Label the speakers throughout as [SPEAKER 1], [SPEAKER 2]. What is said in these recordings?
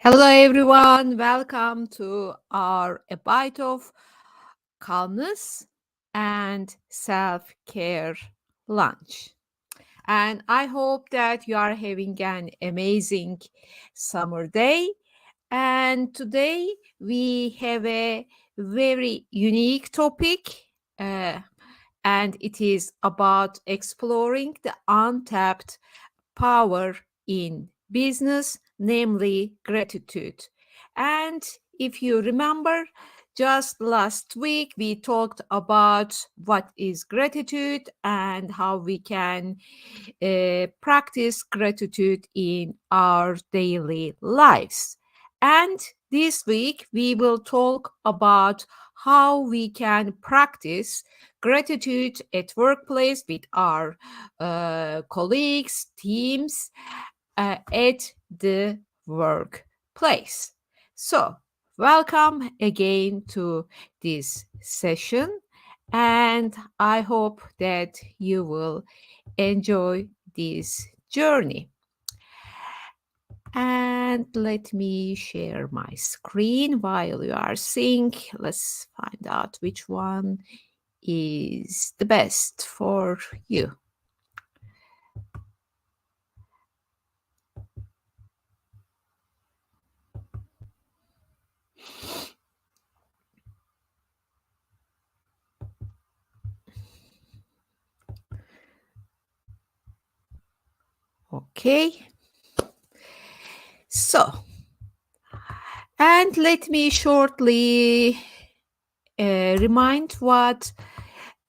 [SPEAKER 1] Hello, everyone. Welcome to our A Bite of Calmness and Self Care lunch. And I hope that you are having an amazing summer day. And today we have a very unique topic, uh, and it is about exploring the untapped power in business, namely gratitude. And if you remember, just last week we talked about what is gratitude and how we can practice gratitude in our daily lives. And this week we will talk about how we can practice gratitude at workplace with our colleagues, teams, at the workplace. So, welcome again to this session, and I hope that you will enjoy this journey. And let me share my screen while you are seeing. Let's find out which one is the best for you. Okay. So, and let me shortly remind what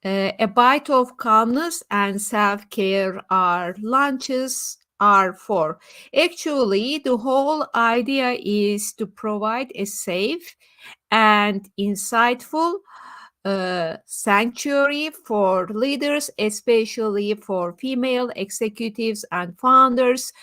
[SPEAKER 1] a bite of calmness and self care are lunches are for. Actually, the whole idea is to provide a safe and insightful sanctuary for leaders, especially for female executives and founders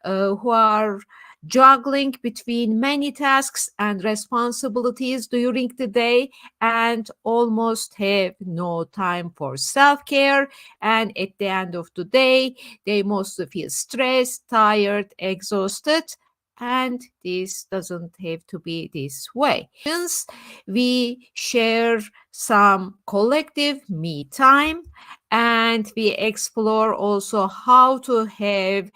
[SPEAKER 1] who are juggling between many tasks and responsibilities during the day and almost have no time for self-care, and at the end of the day they mostly feel stressed, tired, exhausted, and this doesn't have to be this way. Since we share some collective me time, and we explore also how to have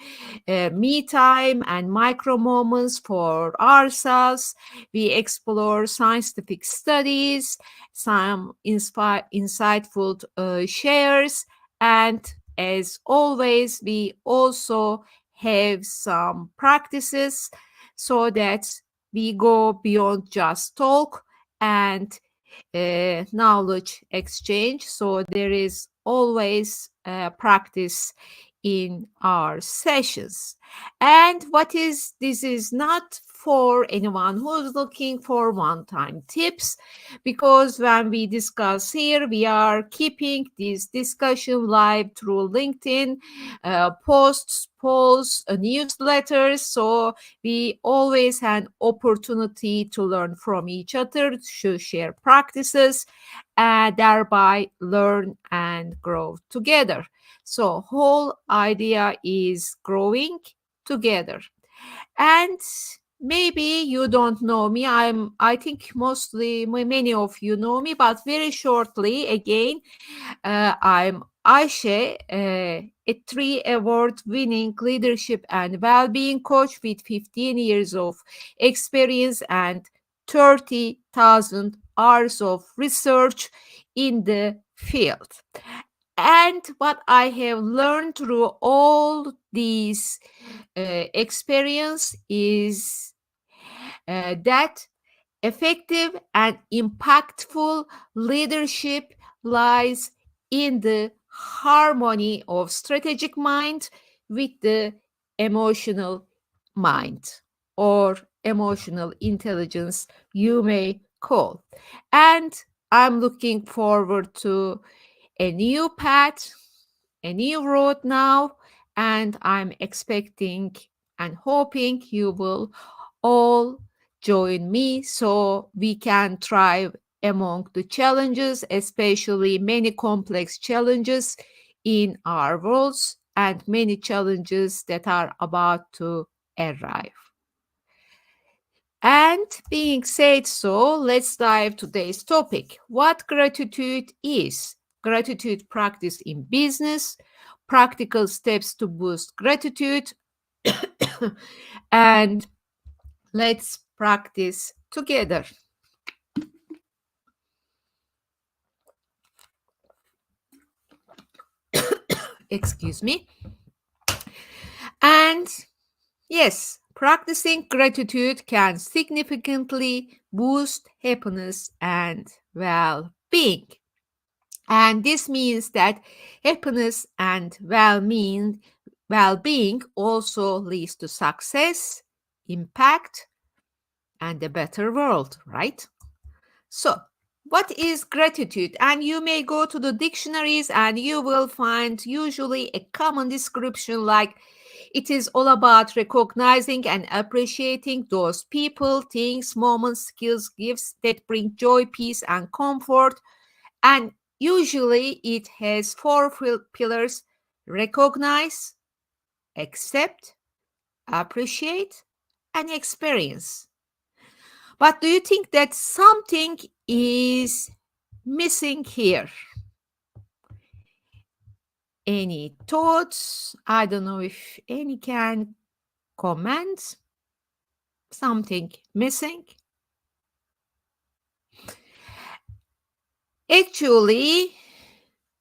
[SPEAKER 1] me time and micro moments for ourselves. We explore scientific studies, some insightful shares, and as always, we also have some practices so that we go beyond just talk and knowledge exchange. So there is always practice in our sessions. And what is this is not for anyone who's looking for one-time tips, because when we discuss here, we are keeping this discussion live through LinkedIn posts, polls, newsletters. So we always had opportunity to learn from each other, to share practices, and thereby learn and grow together. So whole idea is growing together. And maybe you don't know me. I think mostly many of you know me, but very shortly again, I'm Ayse, a 3 award winning leadership and well-being coach with 15 years of experience and 30,000 hours of research in the field. And what I have learned through all these experience is that effective and impactful leadership lies in the harmony of strategic mind with the emotional mind, or emotional intelligence, you may call. And I'm looking forward to a new path, a new road now, and I'm expecting and hoping you will all join me so we can thrive among the challenges, especially many complex challenges in our worlds and many challenges that are about to arrive. And being said so, let's dive today's topic. What gratitude is? Gratitude practice in business, practical steps to boost gratitude, and let's practice together. Excuse me. And yes, practicing gratitude can significantly boost happiness and well being. And this means that happiness and well being also leads to success, impact, and a better world, right? So, what is gratitude? And you may go to the dictionaries and you will find usually a common description like it is all about recognizing and appreciating those people, things, moments, skills, gifts that bring joy, peace, and comfort. And usually it has four pillars: recognize, accept, appreciate, and experience. But do you think that something is missing here? Any thoughts? I don't know if any can comment. Something missing? Actually,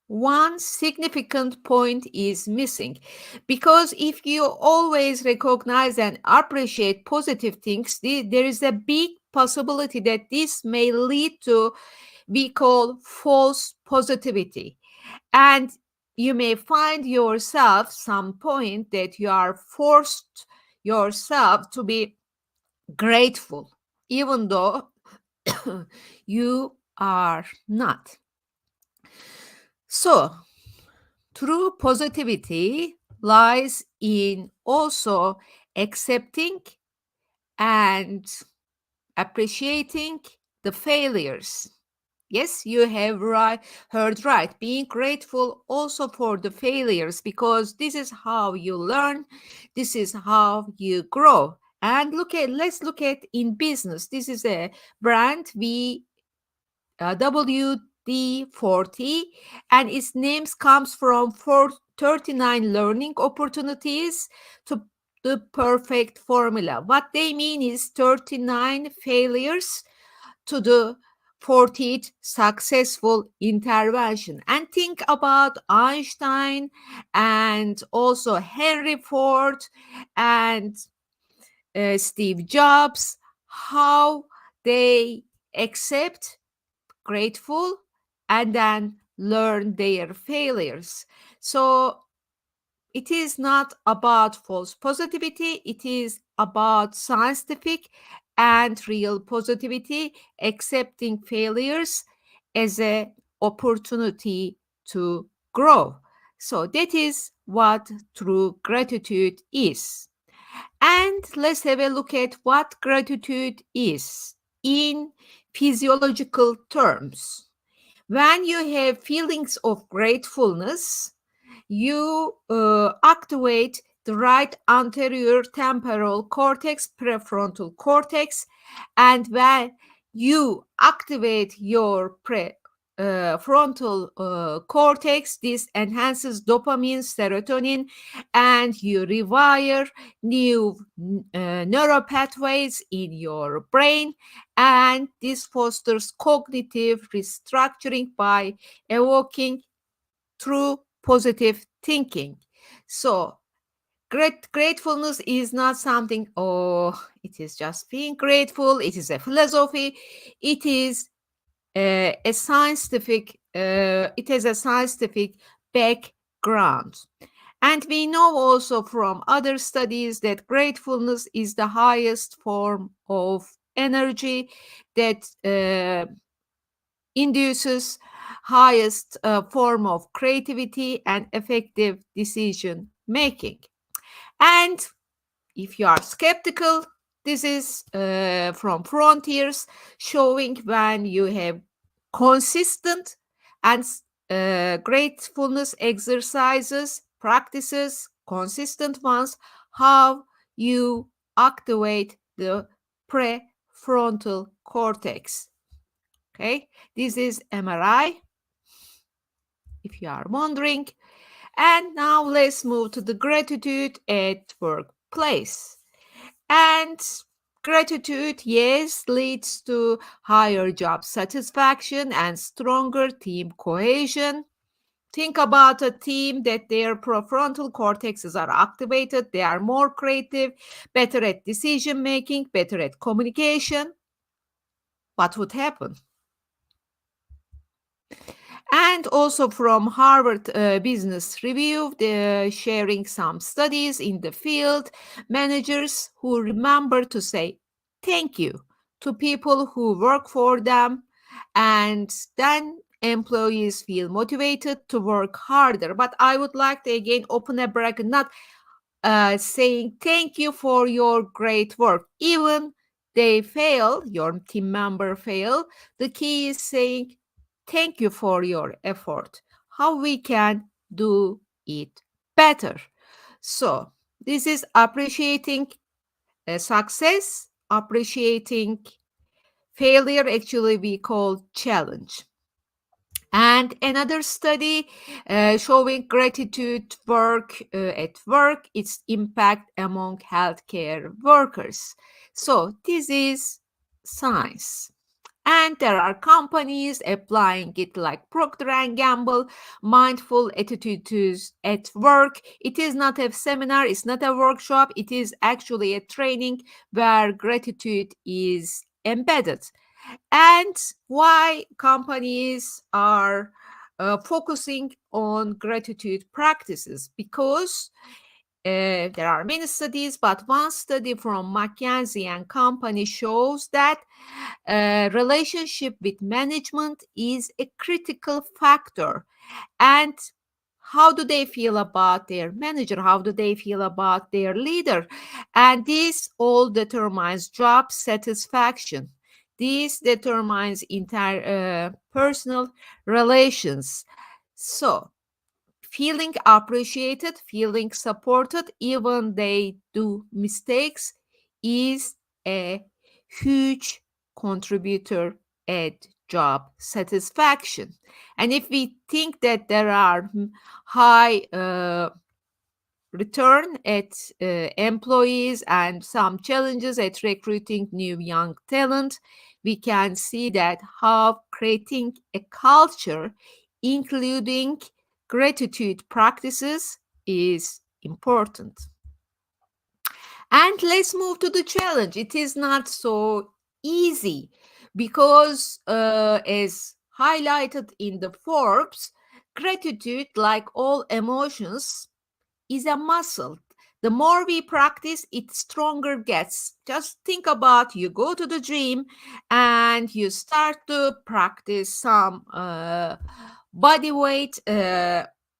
[SPEAKER 1] one significant point is missing because if you always recognize and appreciate positive things, there is a big possibility that this may lead to we call false positivity. And you may find yourself some point that you are forced yourself to be grateful, even though you are not. So, true positivity lies in also accepting and appreciating the failures. Yes, you have heard right. Being grateful also for the failures because this is how you learn, this is how you grow. And let's look at in business. This is a brand WD-40, and its names comes from 39 learning opportunities to the perfect formula. What they mean is 39 failures to the 40th successful intervention. And think about Einstein and also Henry Ford and Steve Jobs, how they accept, grateful, and then learn their failures. So it is not about false positivity, it is about scientific and real positivity, accepting failures as an opportunity to grow. So that is what true gratitude is. And let's have a look at what gratitude is in physiological terms. When you have feelings of gratefulness, you activate the right anterior temporal cortex, prefrontal cortex, and when you activate your frontal cortex, this enhances dopamine, serotonin, and you rewire new neural pathways in your brain, and this fosters cognitive restructuring by evoking through positive thinking. So, gratefulness is not something, oh, it is just being grateful. It is a philosophy. It is a scientific, it has a scientific background. And we know also from other studies that gratefulness is the highest form of energy that induces highest form of creativity and effective decision making. And if you are skeptical, this is from Frontiers showing when you have consistent and gratefulness exercises, practices, consistent ones, how you activate the frontal cortex. Okay, this is MRI, if you are wondering. And now let's move to the gratitude at workplace. And gratitude, yes, leads to higher job satisfaction and stronger team cohesion. Think about a team that their prefrontal cortexes are activated, they are more creative, better at decision making, better at communication. What would happen? And also from Harvard Business Review, they're sharing some studies in the field. Managers who remember to say thank you to people who work for them, and then employees feel motivated to work harder. But I would like to again open a bracket, not saying thank you for your great work. Even they fail, your team member fail, the key is saying thank you for your effort. How we can do it better. So this is appreciating success, appreciating failure. Actually, we call challenge. And another study showing gratitude work at work, its impact among healthcare workers. So this is science. And there are companies applying it like Procter and Gamble, mindful attitudes at work. It is not a seminar, it's not a workshop, it is actually a training where gratitude is embedded. And why companies are focusing on gratitude practices? Because there are many studies, but one study from McKinsey and Company shows that relationship with management is a critical factor. And how do they feel about their manager? How do they feel about their leader? And this all determines job satisfaction. This determines entire personal relations. So feeling appreciated, feeling supported, even they do mistakes, is a huge contributor at job satisfaction. And if we think that there are high return at employees and some challenges at recruiting new young talent, we can see that how creating a culture, including gratitude practices, is important. And let's move to the challenge. It is not so easy because, as highlighted in the Forbes, gratitude, like all emotions, is a muscle. The more we practice, it stronger gets. Just think about you go to the gym and you start to practice some body weight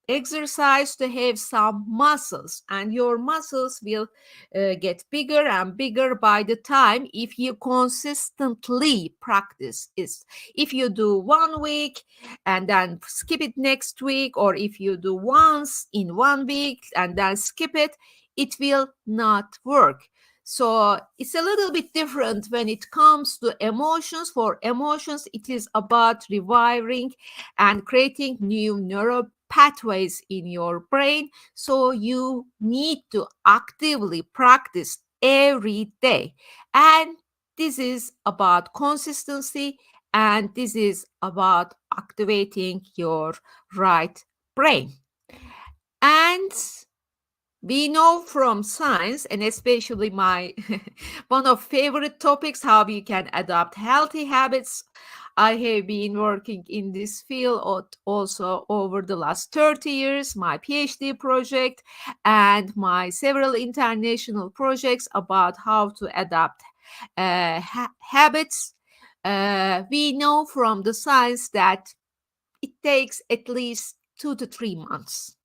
[SPEAKER 1] exercise to have some muscles, and your muscles will get bigger and bigger by the time if you consistently practice it. If you do 1 week and then skip it next week, or if you do once in 1 week and then skip it, it will not work. So it's a little bit different when it comes to emotions. For emotions, it is about rewiring and creating new neural pathways in your brain. So you need to actively practice every day. And this is about consistency, and this is about activating your right brain. And we know from science, and especially my one of favorite topics, how you can adopt healthy habits. I have been working in this field also over the last 30 years, my PhD project and my several international projects about how to adapt habits. We know from the science that it takes at least 2 to 3 months.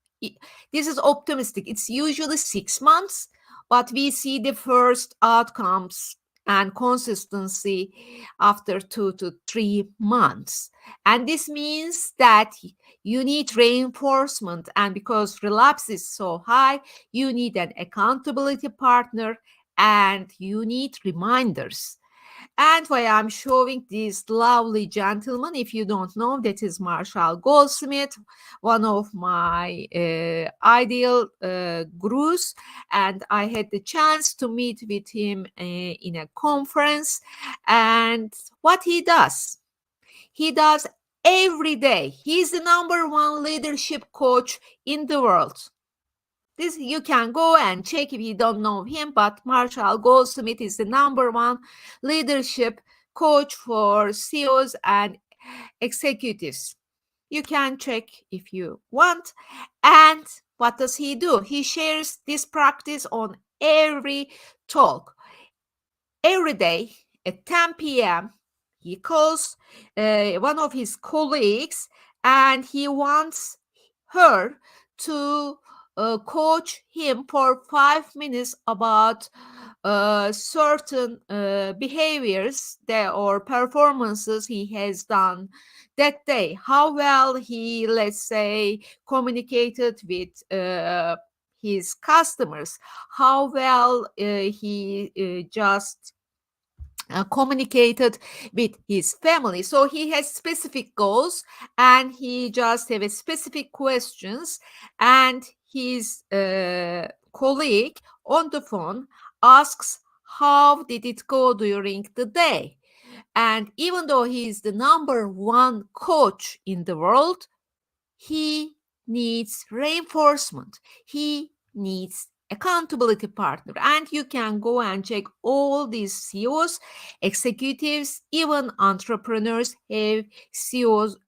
[SPEAKER 1] This is optimistic. It's usually 6 months, but we see the first outcomes and consistency after 2 to 3 months. And this means that you need reinforcement. And because relapse is so high, you need an accountability partner and you need reminders. And why I'm showing this lovely gentleman, if you don't know, that is Marshall Goldsmith, one of my ideal gurus. And I had the chance to meet with him in a conference. And what he does every day. He's the number one leadership coach in the world. This you can go and check if you don't know him, but Marshall Goldsmith is the number one leadership coach for CEOs and executives. You can check if you want. And what does he do? He shares this practice on every talk. Every day at 10 p.m., he calls one of his colleagues and he wants her to coach him for 5 minutes about certain behaviors that, or performances he has done that day. How well he, let's say, communicated with his customers, how well he just communicated with his family. So he has specific goals and he just have specific questions, and his colleague on the phone asks how did it go during the day. And even though he is the number one coach in the world, he needs reinforcement. He needs accountability partner. And you can go and check all these CEOs, executives, even entrepreneurs have CEOs,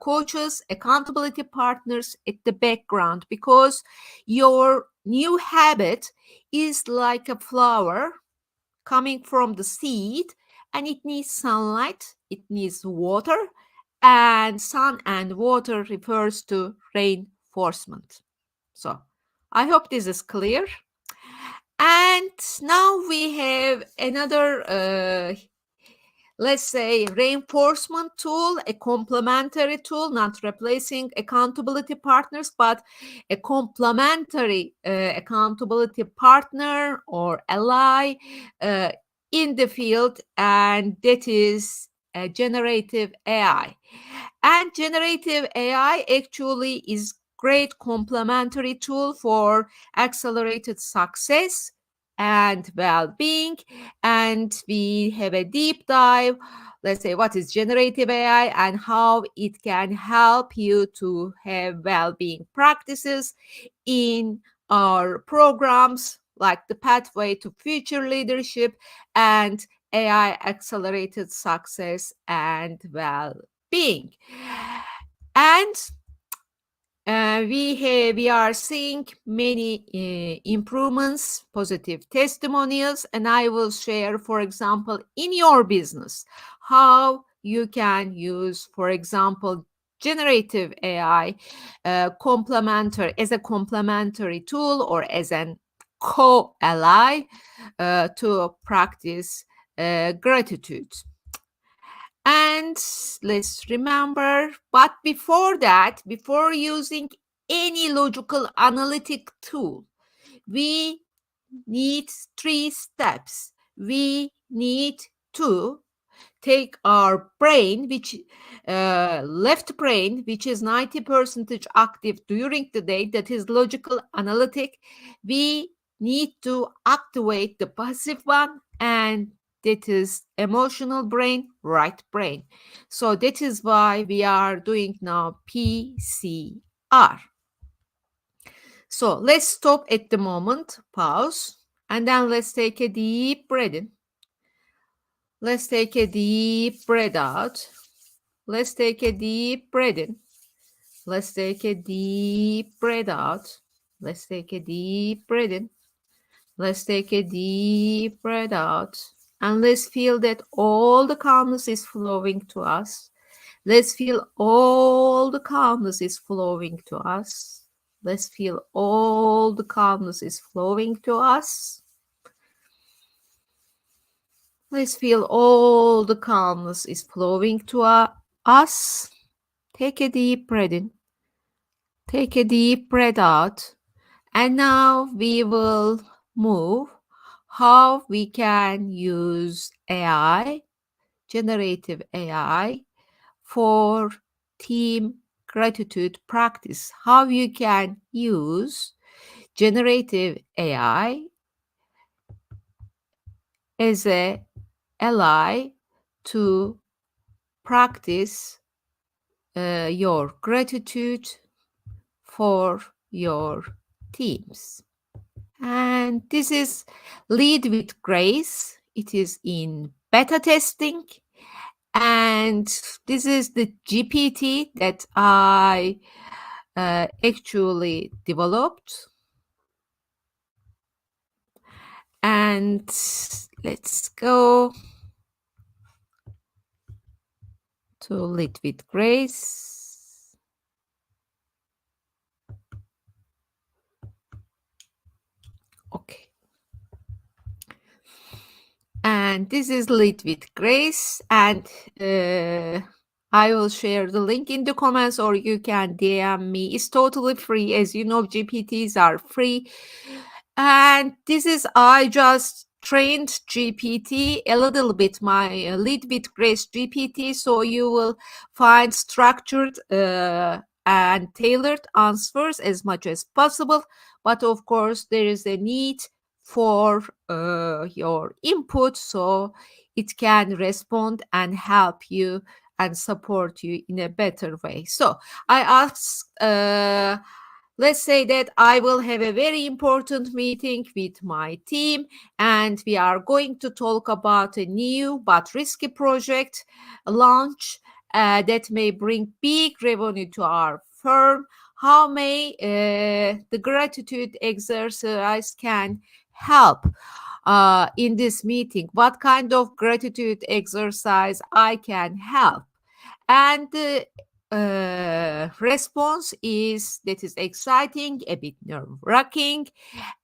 [SPEAKER 1] coaches, accountability partners at the background, because your new habit is like a flower coming from the seed, and it needs sunlight, it needs water, and sun and water refers to reinforcement. So I hope this is clear. And now we have another let's say reinforcement tool, a complementary tool, not replacing accountability partners, but a complementary accountability partner or ally in the field, and that is generative AI. And generative AI actually is great complementary tool for accelerated success and well-being. And we have a deep dive, let's say, what is generative AI and how it can help you to have well-being practices in our programs like the Pathway to Future Leadership and AI Accelerated Success and Well-being. And we are seeing many improvements, positive testimonials, and I will share, for example, in your business, how you can use, for example, generative AI as a complementary tool or as an co-ally to practice gratitude. And let's remember, but before that, before using any logical analytic tool, we need 3 steps. We need to take our brain, which left brain, which is 90% active during the day, that is logical analytic. We need to activate the passive one, and that is emotional brain, right brain. So that is why we are doing now PCR. So let's stop at the moment, pause, and then let's take a deep breath in. Let's take a deep breath out. Let's take a deep breath in. Let's take a deep breath out. Let's take a deep breath in. Let's take a deep breath out. And let's feel that all the calmness is flowing to us. Let's feel all the calmness is flowing to us. Let's feel all the calmness is flowing to us. Let's feel all the calmness is flowing to us. Take a deep breath in. Take a deep breath out. And now we will move how we can use AI, generative AI, for team gratitude practice. How you can use generative AI as a ally to practice your gratitude for your teams. And this is Lead with Grace. It is in beta testing. And this is the GPT that I actually developed. And let's go to Lead with Grace. Okay. And this is Lead with Grace. And I will share the link in the comments, or you can DM me. It's totally free. As you know, GPTs are free. And this is, I just trained GPT a little bit, my Lead with Grace GPT. So you will find structured and tailored answers as much as possible. But of course, there is a need for your input so it can respond and help you and support you in a better way. So I asked, let's say that I will have a very important meeting with my team and we are going to talk about a new but risky project launch that may bring big revenue to our firm. How may the gratitude exercise can help in this meeting? What kind of gratitude exercise I can help? And the response is that is exciting, a bit nerve-wracking,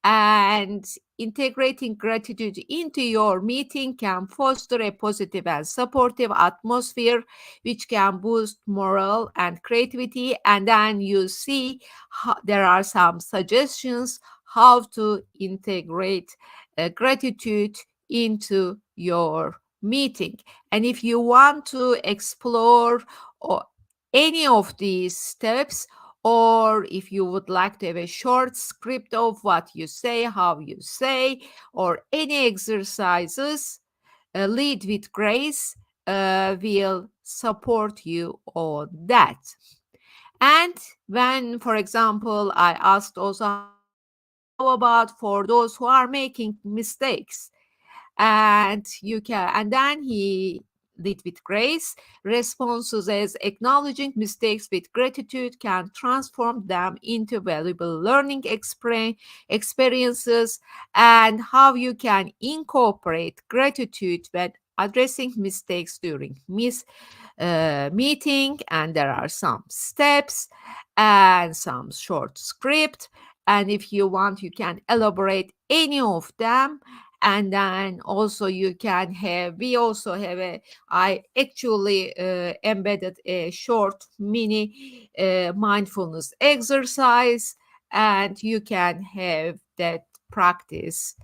[SPEAKER 1] and integrating gratitude into your meeting can foster a positive and supportive atmosphere, which can boost morale and creativity. And then you see there are some suggestions how to integrate gratitude into your meeting. And if you want to explore or any of these steps, or if you would like to have a short script of what you say, how you say, or any exercises, Lead with Grace will support you on that. And when, for example, I asked also, how about for those who are making mistakes? And you can, and then he Lead with Grace responses as acknowledging mistakes with gratitude can transform them into valuable learning experiences, and how you can incorporate gratitude when addressing mistakes during meeting. And there are some steps and some short script, and if you want you can elaborate any of them. And then also you can have, we also have a, I actually embedded a short mini mindfulness exercise, and you can have that practice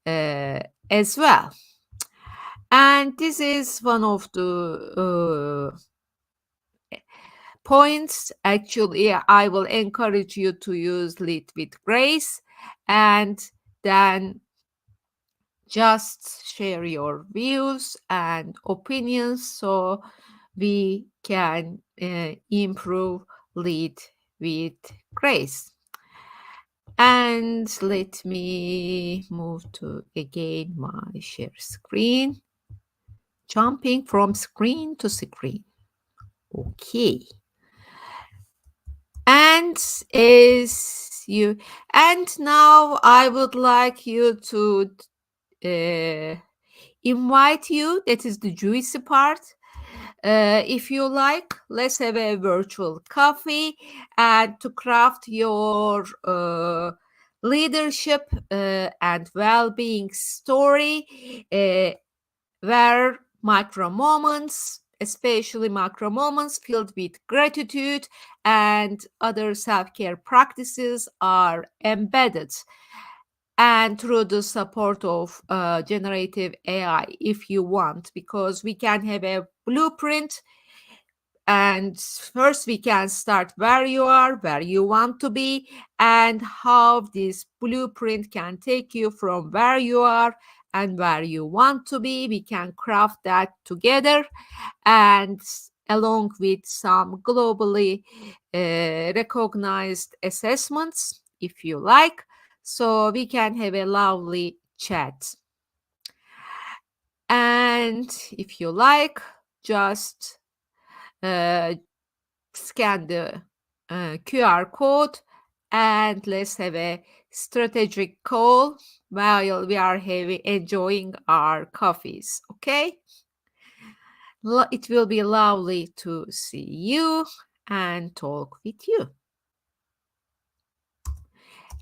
[SPEAKER 1] as well. And this is one of the points. Actually, I will encourage you to use Lead with Grace, and then just share your views and opinions so we can improve Lead with Grace. And let me move to again my share screen, jumping from screen to screen. Okay. And now I would like you to invite you, that is the juicy part. If you like, let's have a virtual coffee and to craft your leadership and well-being story, where micro moments, especially macro moments filled with gratitude and other self-care practices are embedded. and through the support of generative AI if you want, because we can have a blueprint. And first, we can start where you are, where you want to be, and how this blueprint can take you from where you are and where you want to be. We can craft that together, and along with some globally recognized assessments, if you like. So we can have a lovely chat. And if you like, just uh, scan the QR code and let's have a strategic call while we are enjoying our coffees. Okay? It will be lovely to see you and talk with you.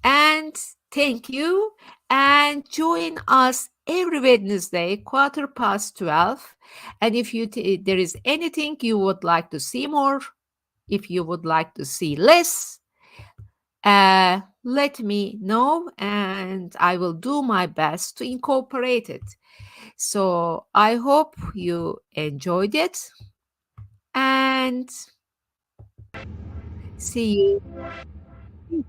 [SPEAKER 1] And thank you. And join us every Wednesday, 12:15. And if there is anything you would like to see more, if you would like to see less, let me know and I will do my best to incorporate it. So I hope you enjoyed it and see you.